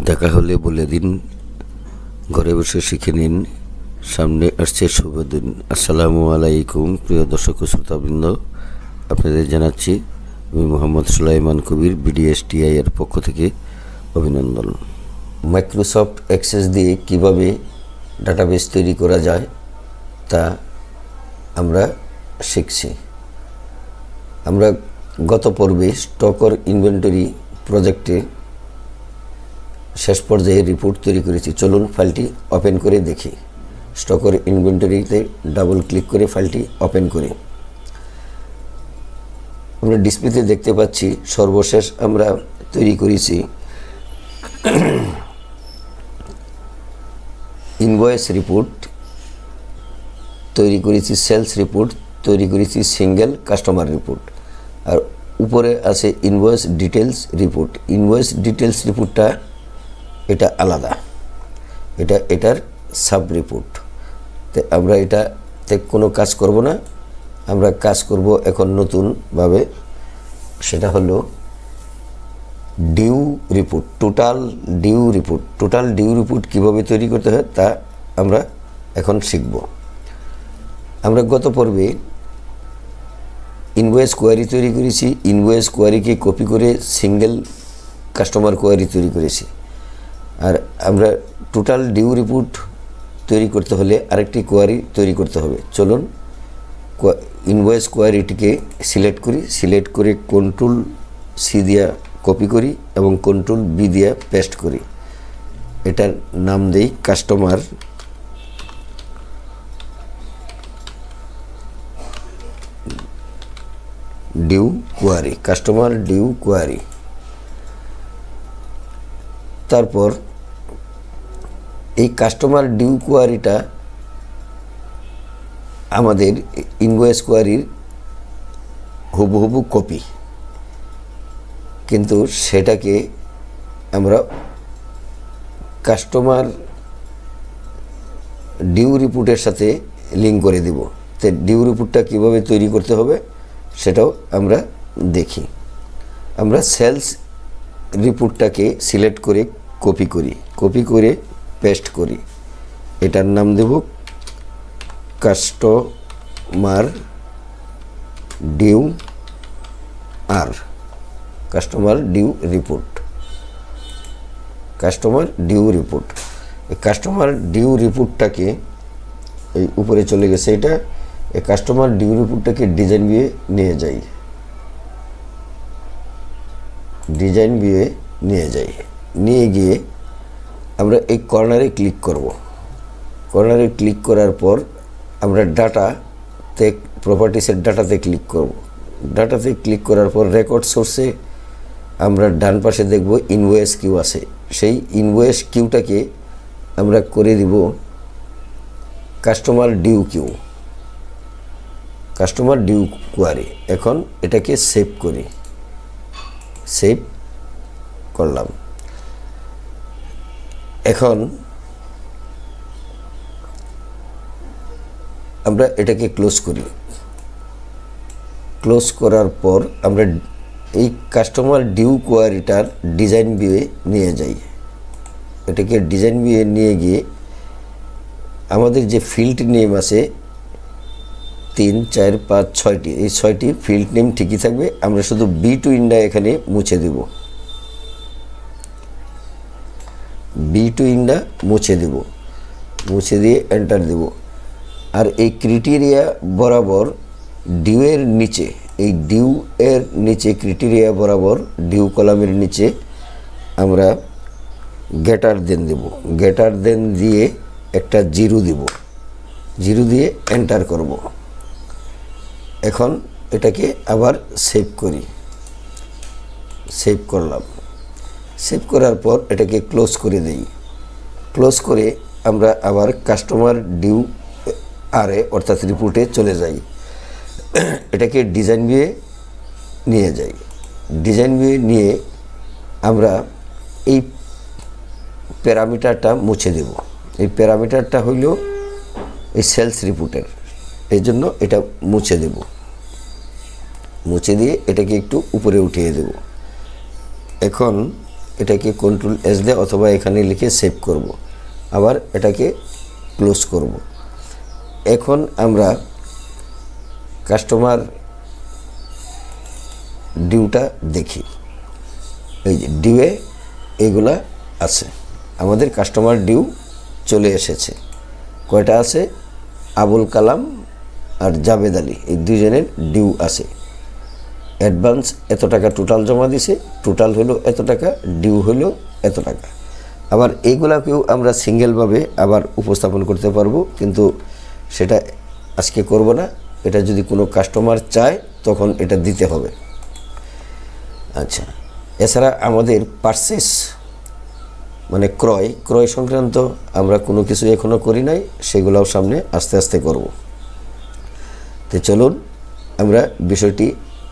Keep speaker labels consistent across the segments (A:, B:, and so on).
A: দেখা হলে বলে দিন, ঘরে বসে শিখে নিন, সামনে আসছে শুভ দিন। আসসালামু আলাইকুম প্রিয় দর্শক ও শ্রোতাবৃন্দ, আপনাদের জানাচ্ছি আমি মোহাম্মদ সুলাইমান কবির, বিডিএসটিআই এর পক্ষ থেকে অভিনন্দন। মাইক্রোসফট অ্যাক্সেস দিয়ে কিভাবে ডাটাবেস তৈরি করা যায় তা আমরা শিখছি। আমরা গত পর্বে স্টক অর ইনভেন্টরি প্রজেক্টে শেষ পর্যায়ে রিপোর্ট তৈরি করেছি। চলুন ফাইলটি ওপেন করে দেখি। স্টক অর ইনভেন্টরিতে ডাবল ক্লিক করে ফাইলটি ওপেন করি। আমরা ডিসপ্লেতে দেখতে পাচ্ছি সর্বশেষ আমরা তৈরি করেছি ইনভয়েস রিপোর্ট, তৈরি করেছি সেলস রিপোর্ট, তৈরি করেছি সিঙ্গেল কাস্টমার রিপোর্ট, আর উপরে আছে invoice details report. Invoice details রিপোর্টটা এটা আলাদা, এটার সাব রিপোর্ট। তো আমরা এটাতে কোনো কাজ করব না, আমরা কাজ করব এখন নতুনভাবে, সেটা হলো due report, total due report. Total due report কীভাবে তৈরি করতে হয় তা আমরা এখন শিখব। আমরা গত পর্বে ইনভয়েস কোয়ারি তৈরি করেছি, ইনভয়েস কোয়ারিকে কপি করে সিঙ্গেল কাস্টমার কোয়ারি তৈরি করেছি। আর আমরা টোটাল ডিউ রিপোর্ট তৈরি করতে হলে আরেকটি কোয়ারি তৈরি করতে হবে। চলুন ইনভয়েস কোয়ারিটিকে সিলেক্ট করি, সিলেক্ট করে কন্ট্রোল সি দিয়া কপি করি এবং কন্ট্রোল বি দিয়া পেস্ট করি। এটার নাম দেই customer due query, customer due query. তারপর এই কাস্টমার ডিউ কোয়ারিটা আমাদের ইনভয়েস কোয়ারির হুবহু কপি, কিন্তু সেটাকে আমরা কাস্টমার ডিউ রিপোর্টের সাথে লিঙ্ক করে দেব। তো ডিউ রিপোর্টটা কীভাবে তৈরি করতে হবে সেটাও আমরা দেখি। আমরা সেলস রিপোর্টটাকে সিলেক্ট করে কপি করি, কপি করে পেস্ট করি। এটার নাম দেব কাস্টমার ডিউ আর, customer due report, customer due report. এই কাস্টমার ডিউ রিপোর্টটাকে এই উপরে চলে গেছে, এটা এই কাস্টমার ডিউ রিপোর্টটাকে ডিজাইন ভিউয়ে নিয়ে যাই, ডিজাইন ভিউয়ে নিয়ে যাই। নিয়ে গিয়ে আমরা এই কর্নারে ক্লিক করব। কর্নারে ক্লিক করার পর আমরা ডাটাতে, প্রপার্টিসের ডাটাতে ক্লিক করব। ডাটাতে ক্লিক করার পর রেকর্ড সোর্সে আমরা ডান পাশে দেখব ইনভয়েস কিউ আছে। সেই ইনভয়েস কিউটাকে আমরা করে দিব customer due queue, customer due query. এখন এটাকে সেভ করি, সেভ করলাম। এখন আমরা এটাকে ক্লোজ করি। ক্লোজ করার পর আমরা এই কাস্টমার ডিউ কোয়ারিটার ডিজাইন ভিউয়ে নিয়ে যাই। এটাকে ডিজাইন ভিউয়ে নিয়ে গিয়ে আমাদের যে ফিল্ড নেম আছে 3, 4, 5, 6টি, এই 6টি ফিল্ড নেম ঠিকই থাকবে। আমরা শুধু বি টু ইন্ডা এখানে মুছে দেব, বি টু ইন্ডা মুছে দেব, মুছে দিয়ে এন্টার দেব। আর এই ক্রিটেরিয়া বরাবর ডিউ এর নিচে, এই ডিউ এর নিচে ক্রিটেরিয়া বরাবর ডিউ কলামের নিচে আমরা গেটার দেন দেব। গেটার দেন দিয়ে একটা জিরো দেব, জিরো দিয়ে এন্টার করব। এখন এটাকে আবার সেভ করি, সেভ করলাম। সেভ করার পর এটাকে ক্লোজ করে দেই। ক্লোজ করে আমরা আবার কাস্টমার ডিউ আরে অর্থাৎ রিপোর্টে চলে যাই। এটাকে ডিজাইন ভিউয়ে নিয়ে যাই। ডিজাইন ভিউয়ে নিয়ে আমরা এই প্যারামিটারটা মুছে দেব। এই প্যারামিটারটা হইল এই সেলস রিপোর্টের, এই জন্য এটা মুছে দেব। মুছে দিয়ে এটাকে একটু উপরে উঠিয়ে দেব। এখন এটাকে কন্ট্রোল এস দিয়ে অথবা এখানে লিখে সেভ করব, আবার এটাকে ক্লোজ করব। এখন আমরা কাস্টমার ডিউটা দেখি। এই যে ডিউয়ে এগুলা আছে, আমাদের কাস্টমার ডিউ চলে এসেছে। কয়টা আছে? আবুল কালাম আর জাবেদ আলী, এই দুজনের ডিউ আছে। অ্যাডভান্স এত টাকা টোটাল জমা দিছে, টোটাল হলো এত টাকা, ডিউ হলো এত টাকা। আবার এইগুলাকেও আমরা সিঙ্গেলভাবে আবার উপস্থাপন করতে পারবো, কিন্তু সেটা আজকে করব না। এটা যদি কোনো কাস্টমার চায় তখন এটা দিতে হবে। আচ্ছা, এছাড়া আমাদের পারচেস মানে ক্রয় সংক্রান্ত আমরা কোনো কিছু এখনও করি নাই, সেগুলোও সামনে আস্তে আস্তে করব। তো চলুন আমরা বিষয়টি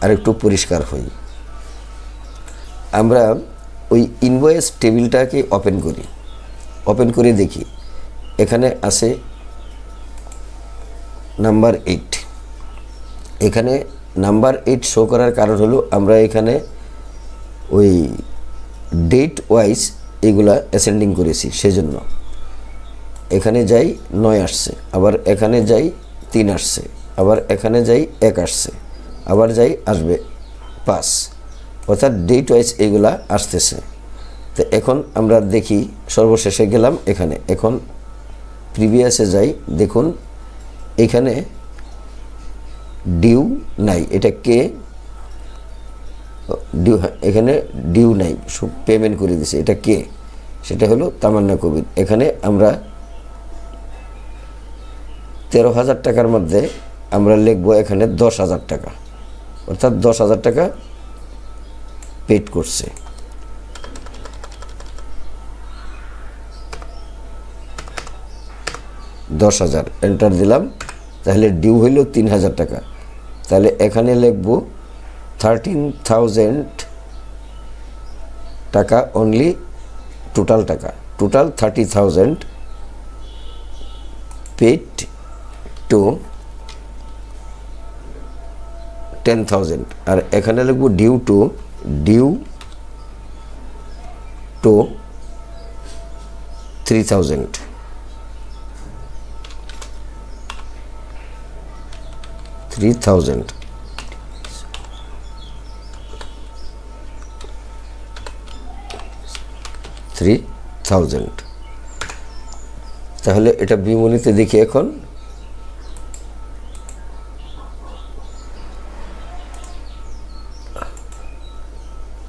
A: আরেকটু পরিষ্কার হই। আমরা ওই ইনভয়েস টেবিলটাকে ওপেন করে দেখি। এখানে আছে নাম্বার 8। এখানে নাম্বার 8 শো করার কারণ হলো আমরা এখানে ওই ডেট ওয়াইজ এগুলা অ্যাসেন্ডিং করেছি, সেজন্য। এখানে যাই 9 আসছে, আবার এখানে যাই 3 আসছে, আবার এখানে যাই 1 আসছে, আবার যাই আসবে 5, অর্থাৎ ডেট ওয়াইজ এগুলা আসতেছে। তো এখন আমরা দেখি, সর্বশেষে গেলাম এখানে। এখন প্রিভিয়াসে যাই, দেখুন এখানে ডিউ নাই। এটা কে? ডিউ, এখানে ডিউ নাই, সব পেমেন্ট করে দিছে। এটা কে? সেটা হলো তামান্না কবির। এখানে আমরা 13,000 টাকার মধ্যে আমরা লিখবো এখানে 10,000 টাকা, অর্থাৎ 10,000 টাকা পেড করছে। এন্টার দিলাম, তাহলে ডিউ হইল 3,000 টাকা। তাহলে এখানে লিখবো 13,000 টাকা অনলি, টোটাল টাকা, টোটাল 30,000 পেড টু 10,000। আর এখানে লিখবো ডিউ টু 3,000। 3,000। তাহলে এটা বিমূলিতে দেখি। এখন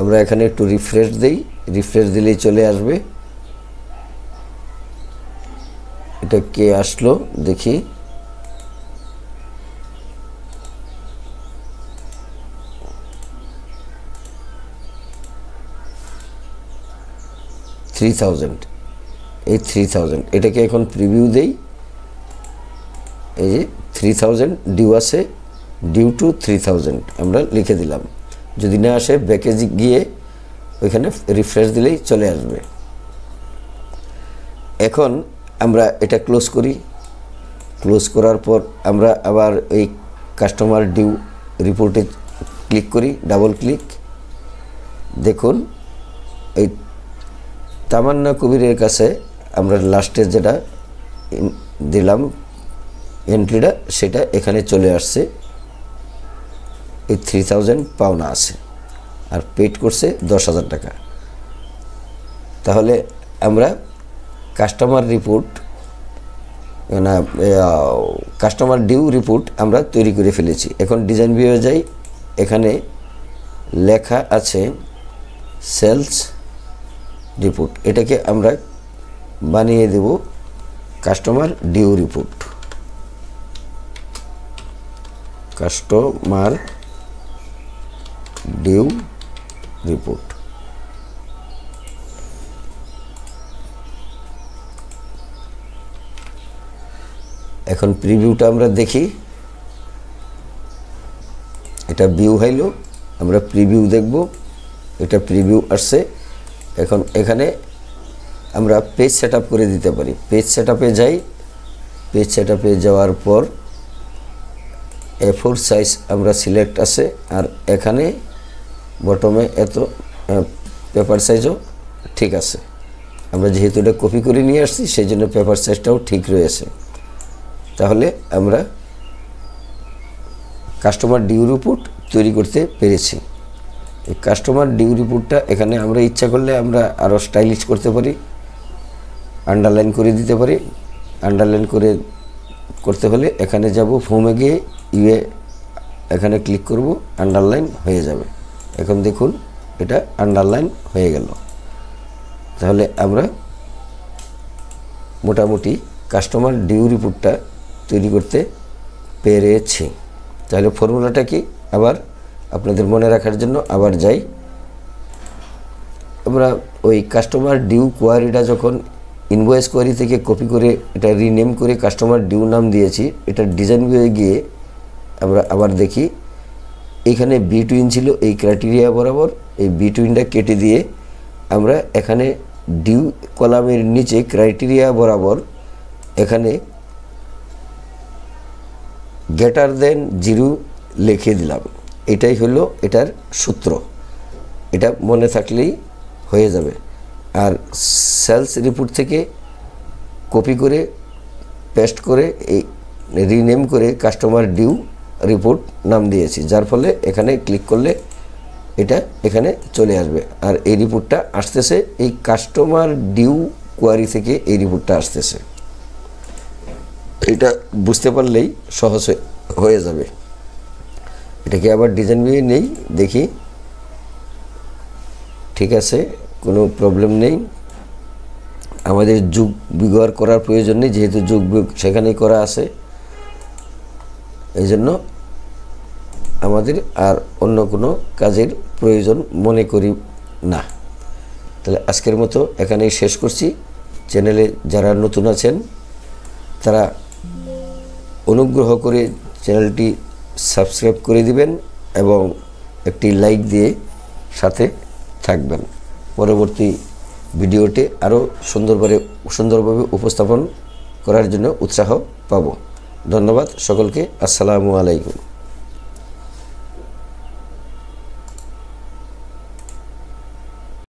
A: আমরা এখানে একটু রিফ্রেশ দেই, রিফ্রেশ দিলেই চলে আসবে। এটা কে আসলো দেখি। এই 3,000, এটাকে এখন প্রিভিউ দেই। এই যে 3,000 ডিউ আছে, ডিউ টু 3,000 আমরা লিখে দিলাম। যদি না আসে ব্যাকে গিয়ে ওইখানে রিফ্রেশ দিলেই চলে আসবে। এখন আমরা এটা ক্লোজ করি। ক্লোজ করার পর আমরা আবার এই কাস্টমার ডিউ রিপোর্টে ক্লিক করি, ডাবল ক্লিক। দেখুন এই তামান্না কবিরের কাছে আমরা লাস্টে যেটা দিলাম এন্ট্রিটা, সেটা এখানে চলে আসছে। এই 3,000 পাওনা আছে, আর পেড করছে 10,000 টাকা। তাহলে আমরা কাস্টমার রিপোর্ট না কাস্টমার ডিউ রিপোর্ট আমরা তৈরি করে ফেলেছি। এখন ডিজাইন ভিউয়ে যাই, এখানে লেখা আছে সেলস রিপোর্ট। এটাকে আমরা বানিয়ে দেব customer due report. Customer due report. এখন প্রিভিউটা আমরা দেখি। এটা ভিউ হইল, আমরা প্রিভিউ দেখব। এটা প্রিভিউ আসছে। এখন এখানে আমরা পেজ সেটআপ করে দিতে পারি। পেজ সেটআপে যাই, পেজ সেটআপে যাওয়ার পর A4 সাইজ আমরা সিলেক্ট আছে, আর এখানে বটমে এত পেপার সাইজও ঠিক আছে। আমরা যেহেতু এটা কপি করে নিয়ে আসছি সেই জন্য পেপার সাইজটাও ঠিক রয়েছে। তাহলে আমরা কাস্টমার ডিউ রিপোর্ট তৈরি করতে পেরেছি। এই কাস্টমার ডিউ রিপোর্টটা এখানে আমরা ইচ্ছা করলে আমরা আরও স্টাইলিশ করতে পারি, আন্ডারলাইন করে দিতে পারি। আন্ডারলাইন করতে হলে এখানে যাব, ফর্মে গিয়ে ইউএ এখানে ক্লিক করব, আন্ডারলাইন হয়ে যাবে। এখন দেখুন এটা আন্ডারলাইন হয়ে গেল। তাহলে আমরা মোটামুটি কাস্টমার ডিউ রিপোর্টটা তৈরি করতে পেরেছি। তাহলে ফর্মুলাটা কি আবার আপনাদের মনে রাখার জন্য আবার যাই। আমরা ওই কাস্টমার ডিউ কোয়ারিটা যখন ইনভয়েস কোয়ারি থেকে কপি করে এটা রিনেম করে কাস্টমার ডিউ নাম দিয়েছি, এটা ডিজাইন ভিউয়ে গিয়ে আমরা আবার দেখি এখানে বিটুইন ছিল এই ক্রাইটেরিয়া বরাবর, এই বিটুইনটা কেটে দিয়ে আমরা এখানে ডিউ কলামের নিচে ক্রাইটেরিয়া বরাবর এখানে গ্রেটার দেন 0 লিখে দিলাম। এটাই হলো এটার সূত্র, এটা মনে থাকলেই হয়ে যাবে। আর সেলস রিপোর্ট থেকে কপি করে পেস্ট করে এই রিনেম করে কাস্টমার ডিউ রিপোর্ট নাম দিয়েছি, যার ফলে এখানে ক্লিক করলে এটা এখানে চলে আসবে। আর এই রিপোর্টটা আসতেছে এই কাস্টমার ডিউ কোয়ারি থেকে, এই রিপোর্টটা আসতেছে। এটা বুঝতে পারলেই সহজ হয়ে যাবে। এটাকে আবার ডিজাইন ভিউ নেই, দেখি ঠিক আছে, কোনো প্রবলেম নেই। আমাদের যুগ ব্যবহার করার প্রয়োজন নেই, যেহেতু যুগ সেখানেই করা আছে, এই জন্য আমাদের আর অন্য কোনো কাজের প্রয়োজন মনে করি না। তাহলে আজকের মতো এখানেই শেষ করছি। চ্যানেলে যারা নতুন আছেন তারা অনুগ্রহ করে চ্যানেলটি সাবস্ক্রাইব করে দিবেন এবং একটি লাইক দিয়ে সাথে থাকবেন। পরবর্তী ভিডিওতে আরও সুন্দরভাবে উপস্থাপন করার জন্য উৎসাহ পাব। ধন্যবাদ সকলকে। আসসালামু আলাইকুম।